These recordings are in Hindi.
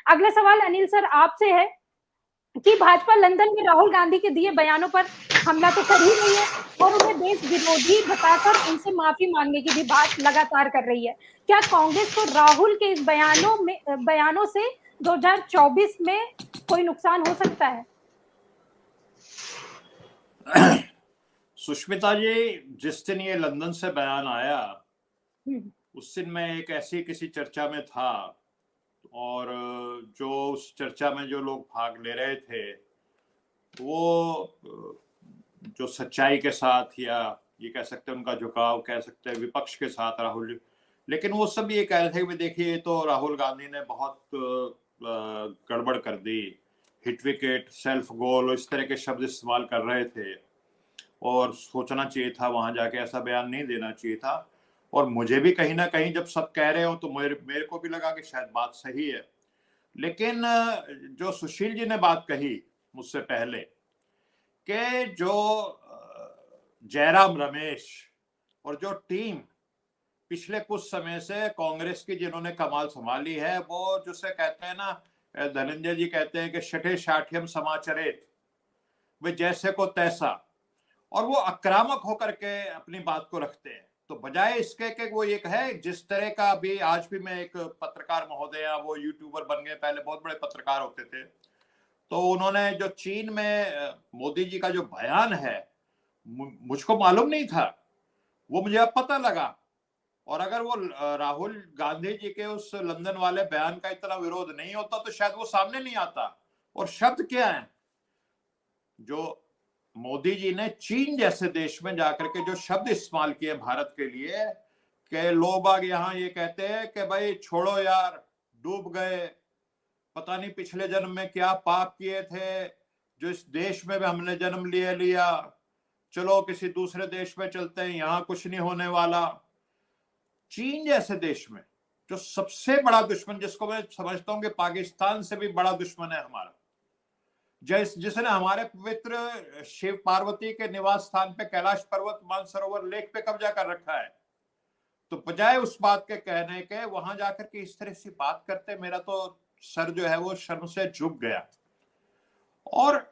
अगला सवाल अनिल सर आपसे है कि भाजपा लंदन में राहुल गांधी के दिए बयानों पर हमला तो कर ही रही है और उन्हें देश विरोधी बताकर उनसे माफी मांगने की भी बात लगातार कर रही है। क्या कांग्रेस को राहुल के इस बयानों से 2024 में कोई नुकसान हो सकता है? सुष्मिता जी, जिस दिन ये लंदन से बयान आया उस दिन मैं एक ऐसी किसी चर्चा में था और जो उस चर्चा में जो लोग भाग ले रहे थे वो जो सच्चाई के साथ, या ये कह सकते हैं उनका झुकाव कह सकते हैं विपक्ष के साथ राहुल जी, लेकिन वो सब ये कह रहे थे कि देखिए तो राहुल गांधी ने बहुत गड़बड़ कर दी, हिट विकेट, सेल्फ गोल, इस तरह के शब्द इस्तेमाल कर रहे थे और सोचना चाहिए था वहां जाके, ऐसा बयान नहीं देना चाहिए था। और मुझे भी कहीं ना कहीं जब सब कह रहे हो तो मेरे को भी लगा कि शायद बात सही है। लेकिन जो सुशील जी ने बात कही मुझसे पहले कि जो जयराम रमेश और जो टीम पिछले कुछ समय से कांग्रेस की जिन्होंने कमाल संभाली है, वो जिसे कहते हैं ना, धनंजय जी कहते हैं कि शठे शाठ्यम समाचरित, वे जैसे को तैसा, और वो आक्रामक होकर के अपनी बात को रखते हैं। तो बजाय इसके कि वो एक है जिस तरह का, अभी आज भी मैं एक पत्रकार महोदय, वो यूट्यूबर बन गए, पहले बहुत बड़े पत्रकार होते थे, तो उन्होंने जो चीन में मोदी जी का जो बयान है, मुझको मालूम नहीं था, वो मुझे अब पता लगा। और अगर वो राहुल गांधी जी के उस लंदन वाले बयान का इतना विरोध नहीं होता तो शायद वो सामने नहीं आता। और शब्द क्या है जो मोदी जी ने चीन जैसे देश में जाकर के जो शब्द इस्तेमाल किए भारत के लिए, कि लोग बाग यहाँ ये कहते हैं कि भाई छोड़ो यार, डूब गए, पता नहीं पिछले जन्म में क्या पाप किए थे जो इस देश में भी हमने जन्म लिया, चलो किसी दूसरे देश में चलते हैं, यहाँ कुछ नहीं होने वाला। चीन जैसे देश में जो सबसे बड़ा दुश्मन, जिसको मैं समझता हूं कि पाकिस्तान से भी बड़ा दुश्मन है हमारा, जिसने हमारे पवित्र शिव पार्वती के निवास स्थान पे कैलाश पर्वत मानसरोवर लेक पे कब्जा कर रखा है, तो बजाय उस बात के कहने के वहां जाकर के इस तरह से बात करते, मेरा तो सर जो है वो शर्म से झुक गया। और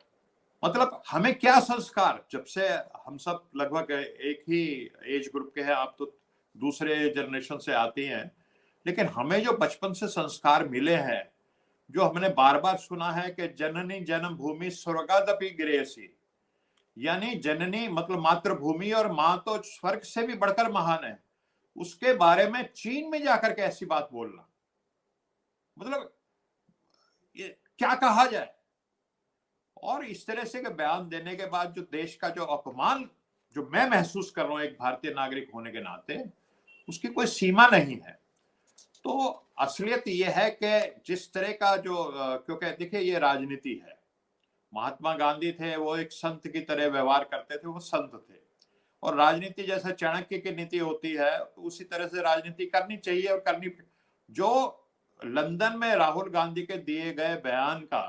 मतलब हमें क्या संस्कार, जब से हम सब लगभग एक ही एज ग्रुप के हैं, आप तो दूसरे जनरेशन से आती हैं, लेकिन हमें जो बचपन से संस्कार मिले हैं, जो हमने बार बार सुना है कि जननी जन्म भूमि स्वर्गादपि गृहसी, यानी जननी मतलब मातृभूमि और मां तो स्वर्ग से भी बढ़कर महान है, उसके बारे में चीन में जाकर के ऐसी बात बोलना, मतलब ये क्या कहा जाए। और इस तरह से बयान देने के बाद जो देश का जो अपमान जो मैं महसूस कर रहा हूं एक भारतीय नागरिक होने के नाते, उसकी कोई सीमा नहीं है। तो असलियत यह है कि जिस तरह का जो क्योंकि देखिए ये राजनीति है, महात्मा गांधी थे वो एक संत की तरह व्यवहार करते थे, वो संत थे, और राजनीति जैसे चाणक्य की नीति होती है तो उसी तरह से राजनीति करनी चाहिए और करनी। जो लंदन में राहुल गांधी के दिए गए बयान का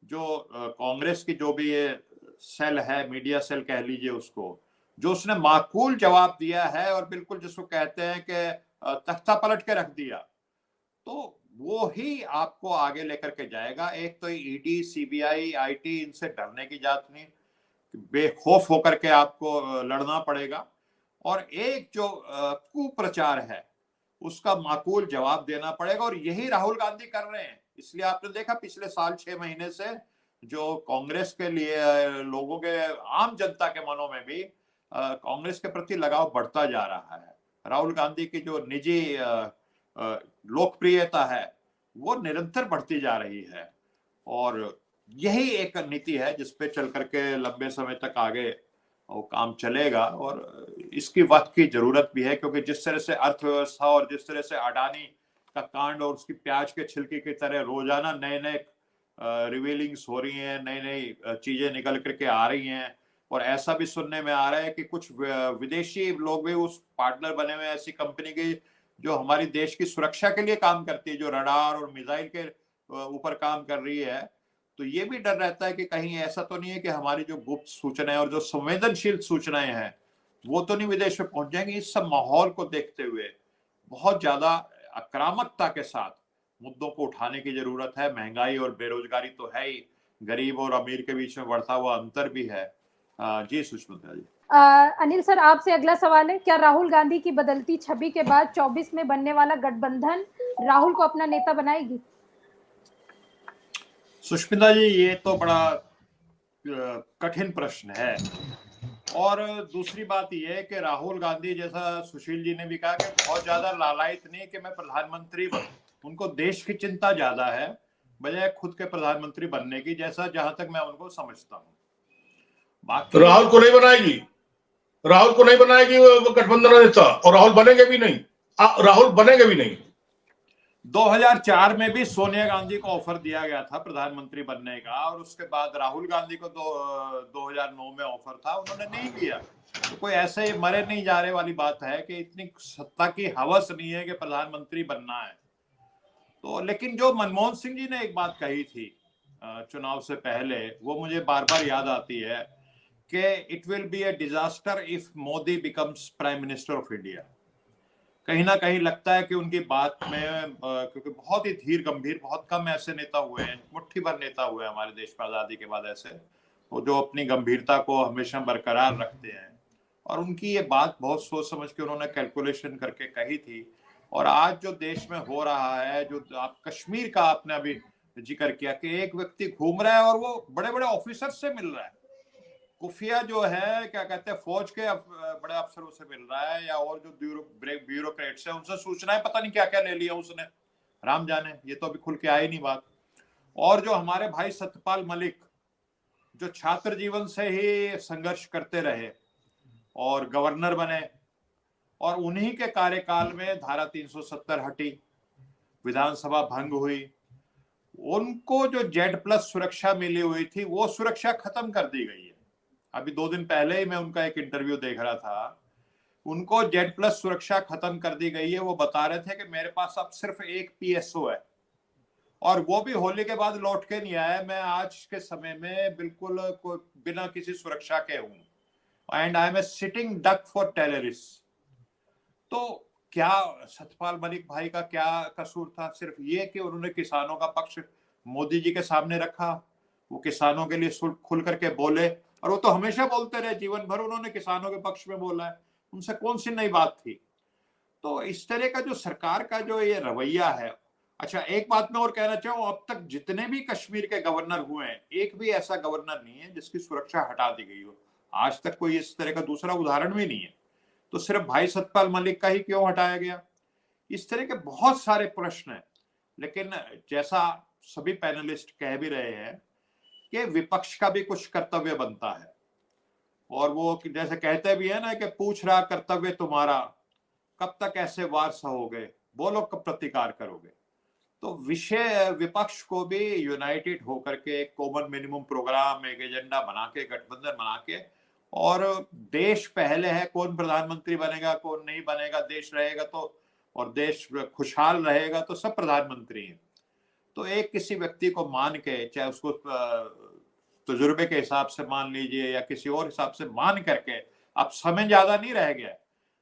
जो कांग्रेस की जो भी ये सेल है, मीडिया सेल कह लीजिए उसको, जो उसने माकूल जवाब दिया है और बिल्कुल जिसको कहते हैं कि तख्ता पलट के रख दिया, तो वो ही आपको आगे लेकर के जाएगा। एक तो ईडी, सीबीआई, आईटी, इनसे डरने की जात नहीं, बेखौफ होकर के आपको लड़ना पड़ेगा। और एक जो कुप्रचार है उसका माकूल जवाब देना पड़ेगा, और यही राहुल गांधी कर रहे हैं। इसलिए आपने देखा पिछले साल 6 महीने से जो कांग्रेस के लिए लोगों के, आम जनता के मनों में भी कांग्रेस के प्रति लगाव बढ़ता जा रहा है। राहुल गांधी की जो निजी लोकप्रियता है वो निरंतर बढ़ती जा रही है, और यही एक नीति है जिसपे चल करके लंबे समय तक आगे वो काम चलेगा। और इसकी वक्त की जरूरत भी है, क्योंकि जिस तरह से अर्थव्यवस्था और जिस तरह से अडानी का कांड और उसकी प्याज के छिलके की तरह रोजाना नए नए रिवीलिंग्स हो रही हैं, नई नई चीजें निकल करके आ रही हैं, और ऐसा भी सुनने में आ रहा है कि कुछ विदेशी लोग भी उस पार्टनर बने हुए ऐसी कंपनी के जो हमारी देश की सुरक्षा के लिए काम करती है, जो रडार और मिसाइल के ऊपर काम कर रही है। तो ये भी डर रहता है कि कहीं ऐसा तो नहीं है कि हमारी जो गुप्त सूचनाएं और जो संवेदनशील सूचनाएं हैं वो तो नहीं विदेश में पहुंच जाएंगी। इस सब माहौल को देखते हुए बहुत ज्यादा आक्रामकता के साथ मुद्दों को उठाने की जरूरत है। महंगाई और बेरोजगारी तो है ही, गरीब और अमीर के बीच में बढ़ता हुआ अंतर भी है। जी सुष्मिता जी। अनिल सर, आपसे अगला सवाल है, क्या राहुल गांधी की बदलती छवि के बाद 24 में बनने वाला गठबंधन राहुल को अपना नेता बनाएगी? सुष्मिता जी, ये तो बड़ा कठिन प्रश्न है। और दूसरी बात यह है कि राहुल गांधी, जैसा सुशील जी ने भी कहा, कि बहुत ज्यादा लालायित नहीं कि मैं प्रधानमंत्री बनूं। उनको देश की चिंता ज्यादा है बजाय खुद के प्रधानमंत्री बनने की, जैसा जहां तक मैं उनको समझता हूं। बाकी राहुल को नहीं बनाएगी, राहुल को नहीं बनाएगी वो गठबंधन नेता, और राहुल बनेंगे भी नहीं, राहुल बनेंगे भी नहीं। 2004 में भी सोनिया गांधी को ऑफर दिया गया था प्रधानमंत्री बनने का, और उसके बाद राहुल गांधी को 2009 में ऑफर था, उन्होंने नहीं लिया। तो कोई ऐसे ही मरे नहीं जा रहे वाली बात है कि इतनी सत्ता की हवस नहीं है कि प्रधानमंत्री बनना है। तो लेकिन जो मनमोहन सिंह जी ने एक बात कही थी चुनाव से पहले, वो मुझे बार बार याद आती है कि it will be A disaster if Modi becomes prime minister of India. कहीं ना कहीं लगता है कि उनकी बात में, क्योंकि बहुत ही धीर गंभीर, बहुत कम ऐसे नेता हुए हैं, मुट्ठी भर नेता हुए हैं हमारे देश में आजादी के बाद ऐसे, वो जो अपनी गंभीरता को हमेशा बरकरार रखते हैं। और उनकी ये बात बहुत सोच समझ के उन्होंने कैलकुलेशन करके कही थी। और आज जो देश में हो रहा है, जो आप कश्मीर का आपने अभी जिक्र किया कि एक व्यक्ति घूम रहा है और वो बड़े बड़े ऑफिसर से मिल रहा है, खुफिया जो है, क्या कहते हैं, फौज के बड़े अफसरों से मिल रहा है, या और जो ब्यूरोक्रेट्स है उनसे सूचनाएं पता नहीं क्या क्या ले लिया उसने, राम जाने, ये तो अभी खुल के आई नहीं बात। और जो हमारे भाई सत्यपाल मलिक, जो छात्र जीवन से ही संघर्ष करते रहे और गवर्नर बने, और उन्हीं के कार्यकाल में धारा 370 हटी, विधानसभा भंग हुई, उनको जो Z+ सुरक्षा मिली हुई थी वो सुरक्षा खत्म कर दी गई है। अभी 2 दिन पहले ही मैं उनका एक इंटरव्यू देख रहा था, उनको Z+ सुरक्षा खत्म कर दी गई है। वो बता रहे थे कि मेरे पास अब सिर्फ एक PSO है, और वो भी होली के बाद लौट के नहीं आया। मैं आज के समय में बिल्कुल बिना किसी सुरक्षा के हूं, and I am a sitting duck for terrorist. तो क्या सतपाल मलिक भाई का क्या कसूर था? सिर्फ ये कि उन्होंने किसानों का पक्ष मोदी जी के सामने रखा, वो किसानों के लिए खुल करके बोले, और वो तो हमेशा बोलते रहे, जीवन भर उन्होंने किसानों के पक्ष में बोला है, उनसे कौन सी नई बात थी? तो इस तरह का जो सरकार का जो ये रवैया है। अच्छा, एक बात मैं और कहना चाहूँ, अब तक जितने भी कश्मीर के गवर्नर हुए हैं, एक भी ऐसा गवर्नर नहीं है जिसकी सुरक्षा हटा दी गई हो। आज तक कोई इस तरह का दूसरा उदाहरण भी नहीं है। तो सिर्फ भाई सतपाल मलिक का ही क्यों हटाया गया? इस तरह के बहुत सारे प्रश्न हैं। लेकिन जैसा सभी पैनलिस्ट कह भी रहे हैं कि विपक्ष का भी कुछ कर्तव्य बनता है, और वो जैसे कहते भी है ना कि पूछ रहा कर्तव्य तुम्हारा, कब तक ऐसे वार सहोगे, बोलो कब प्रतिकार करोगे। तो विषय विपक्ष को भी यूनाइटेड होकर के एक कॉमन मिनिमम प्रोग्राम, एक एजेंडा बना के, गठबंधन बना के, और देश पहले है, कौन प्रधानमंत्री बनेगा कौन नहीं बनेगा, देश रहेगा तो, और देश खुशहाल रहेगा तो सब प्रधानमंत्री हैं। तो एक किसी व्यक्ति को मान के, चाहे उसको तजुर्बे के हिसाब से मान लीजिए या किसी और हिसाब से मान करके, अब समय ज्यादा नहीं रह गया,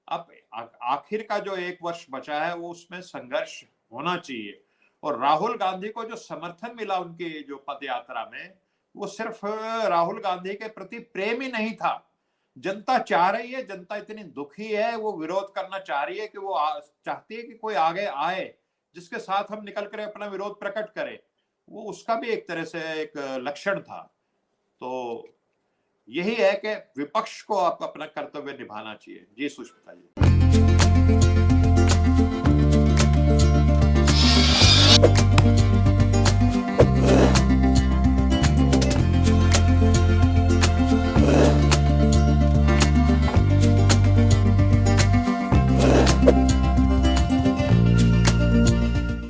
अब आखिर का जो 1 वर्ष बचा है वो उसमें संघर्ष होना चाहिए। और राहुल गांधी को जो समर्थन मिला उनकी जो पद यात्रा में, वो सिर्फ राहुल गांधी के प्रति प्रेम ही नहीं था। जनता चाह रही है, जनता इतनी दुखी है, वो विरोध करना चाह रही है कि वो चाहती है कि कोई आगे आए जिसके साथ हम निकल कर अपना विरोध प्रकट करें। वो उसका भी एक तरह से एक लक्षण था। तो यही है कि विपक्ष को आप अपना कर्तव्य निभाना चाहिए। जी सुष्मिता जी।